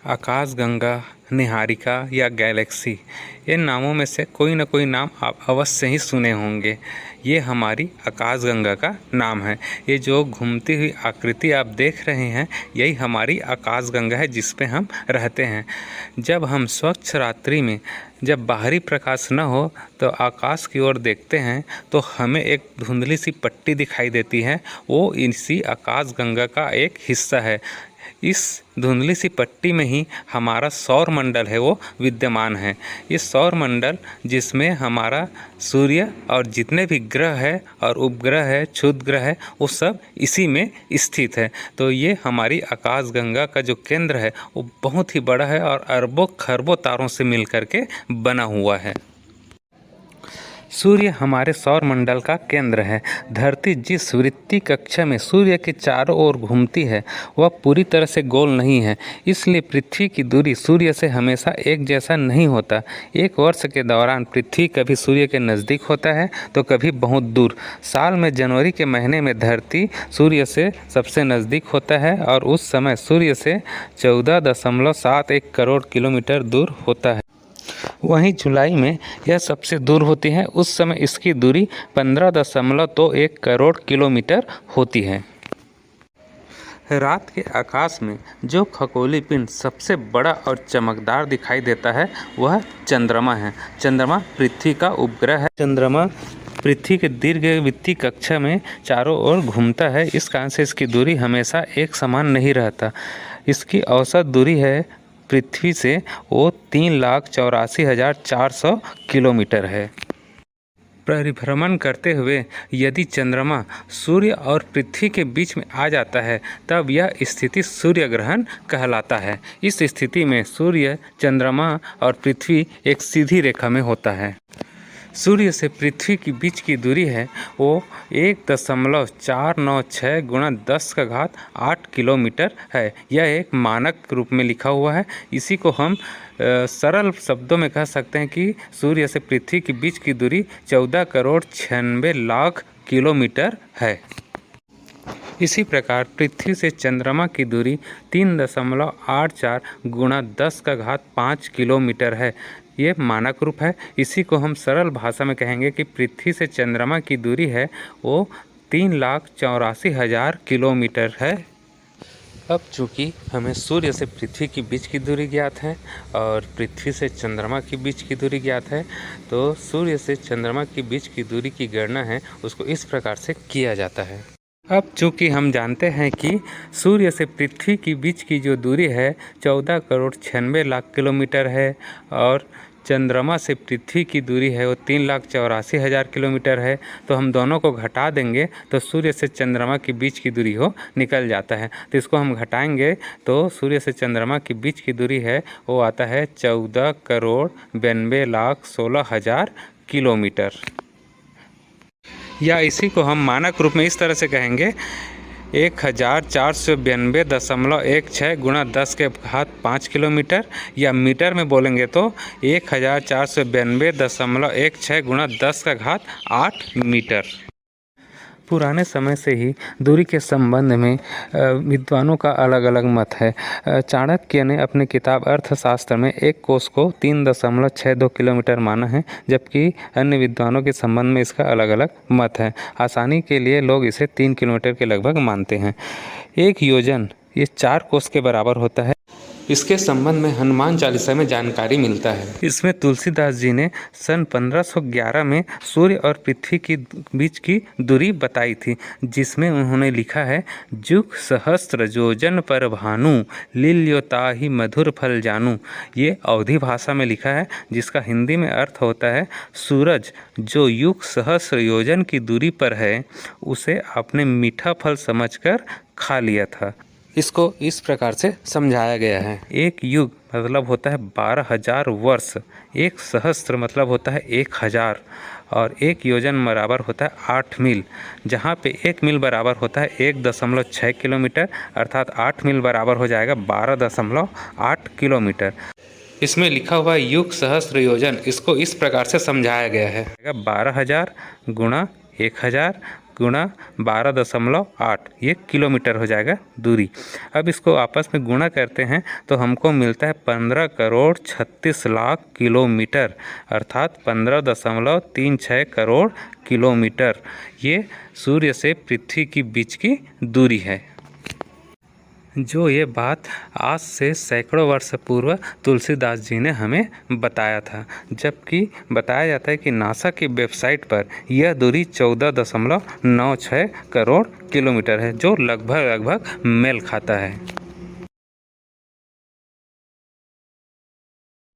आकाशगंगा, निहारिका या गैलेक्सी, इन नामों में से कोई न कोई नाम आप अवश्य ही सुने होंगे। ये हमारी आकाशगंगा का नाम है। ये जो घूमती हुई आकृति आप देख रहे हैं, यही हमारी आकाशगंगा है जिस पे हम रहते हैं। जब हम स्वच्छ रात्रि में जब बाहरी प्रकाश न हो तो आकाश की ओर देखते हैं तो हमें एक धुंधली सी पट्टी दिखाई देती है। वो इसी आकाशगंगा का एक हिस्सा है। इस धुंधली सी पट्टी में ही हमारा सौर मंडल है वो विद्यमान है। ये सौर मंडल जिसमें हमारा सूर्य और जितने भी ग्रह है और उपग्रह है, क्षुद्र ग्रह है, वो सब इसी में स्थित है। तो ये हमारी आकाशगंगा का जो केंद्र है वो बहुत ही बड़ा है और अरबों खरबों तारों से मिलकर के बना हुआ है। सूर्य हमारे सौर मंडल का केंद्र है। धरती जिस वृत्तीय कक्षा में सूर्य के चारों ओर घूमती है वह पूरी तरह से गोल नहीं है, इसलिए पृथ्वी की दूरी सूर्य से हमेशा एक जैसा नहीं होता। एक वर्ष के दौरान पृथ्वी कभी सूर्य के नज़दीक होता है तो कभी बहुत दूर। साल में जनवरी के महीने में धरती सूर्य से सबसे नज़दीक होता है और उस समय सूर्य से 14.71 करोड़ किलोमीटर दूर होता है। वहीं जुलाई में यह सबसे दूर होती है, उस समय इसकी दूरी 15.1 करोड़ किलोमीटर होती है। रात के आकाश में जो खगोलीय पिंड सबसे बड़ा और चमकदार दिखाई देता है वह चंद्रमा है। चंद्रमा पृथ्वी का उपग्रह है। चंद्रमा पृथ्वी के दीर्घवृत्तीय कक्षा में चारों ओर घूमता है। इस कारण से इसकी दूरी हमेशा एक समान नहीं रहता। इसकी औसत दूरी है पृथ्वी से वो 3,84,400 किलोमीटर है। परिभ्रमण करते हुए यदि चंद्रमा सूर्य और पृथ्वी के बीच में आ जाता है तब यह स्थिति सूर्य ग्रहण कहलाता है। इस स्थिति में सूर्य, चंद्रमा और पृथ्वी एक सीधी रेखा में होता है। सूर्य से पृथ्वी के बीच की दूरी है वो 1.496 गुणा 10⁸ किलोमीटर है। यह एक मानक रूप में लिखा हुआ है। इसी को हम सरल शब्दों में कह सकते हैं कि सूर्य से पृथ्वी के बीच की दूरी 14,96,00,000 किलोमीटर है। इसी प्रकार पृथ्वी से चंद्रमा की दूरी 3.84 गुणा 10⁵ किलोमीटर है। ये मानक रूप है। इसी को हम सरल भाषा में कहेंगे कि पृथ्वी से चंद्रमा की दूरी है वो 3,84,000 किलोमीटर है। अब चूँकि हमें सूर्य से पृथ्वी के बीच की दूरी ज्ञात है और पृथ्वी से चंद्रमा के बीच की दूरी ज्ञात है, तो सूर्य से चंद्रमा के बीच की दूरी की गणना है उसको इस प्रकार से किया जाता है। अब चूँकि हम जानते हैं कि सूर्य से पृथ्वी के बीच की जो दूरी है 14,96,00,000 किलोमीटर है और चंद्रमा से पृथ्वी की दूरी है वो 3,84,000 किलोमीटर है, तो हम दोनों को घटा देंगे तो सूर्य से चंद्रमा के बीच की दूरी हो निकल जाता है। तो इसको हम घटाएंगे तो सूर्य से चंद्रमा के बीच की दूरी है वो आता है 14,92,16,000 किलोमीटर। या इसी को हम मानक रूप में इस तरह से कहेंगे 1,492.16 गुणा 10⁵ किलोमीटर, या मीटर में बोलेंगे तो 1,492.16 गुणा 10⁸ मीटर। पुराने समय से ही दूरी के संबंध में विद्वानों का अलग अलग मत है। चाणक्य ने अपनी किताब अर्थशास्त्र में एक कोस को 3.62 किलोमीटर माना है, जबकि अन्य विद्वानों के संबंध में इसका अलग अलग मत है। आसानी के लिए लोग इसे 3 किलोमीटर के लगभग मानते हैं। एक योजन ये 4 कोस के बराबर होता है। इसके संबंध में हनुमान चालीसा में जानकारी मिलता है। इसमें तुलसीदास जी ने सन 1511 में सूर्य और पृथ्वी की बीच की दूरी बताई थी, जिसमें उन्होंने लिखा है, जुग सहस्त्र योजन पर भानु लील्योताहि मधुर फल जानू। ये अवधी भाषा में लिखा है, जिसका हिंदी में अर्थ होता है, सूरज जो युग सहस्त्र योजन की दूरी पर है उसे आपने मीठा फल समझकर खा लिया था। इसको इस प्रकार से समझाया गया है। एक युग मतलब होता है 12,000 वर्ष, एक सहस्त्र मतलब होता है 1,000 और एक योजन बराबर होता है 8 मील, जहाँ पे 1 मील बराबर होता है 1.6 किलोमीटर, अर्थात 8 मील बराबर हो जाएगा 12.8 किलोमीटर। इसमें लिखा हुआ युग सहस्त्र योजन, इसको इस प्रकार से समझाया गया है, 12,000 गुणा 1,000 गुणा 12.8, ये किलोमीटर हो जाएगा दूरी। अब इसको आपस में गुणा करते हैं तो हमको मिलता है 15,36,00,000 किलोमीटर, अर्थात 15.36 करोड़ किलोमीटर। ये सूर्य से पृथ्वी के बीच की दूरी है। जो ये बात आज से सैकड़ों वर्ष पूर्व तुलसीदास जी ने हमें बताया था, जबकि बताया जाता है कि नासा की वेबसाइट पर यह दूरी 14.96 करोड़ किलोमीटर है, जो लगभग मेल खाता है।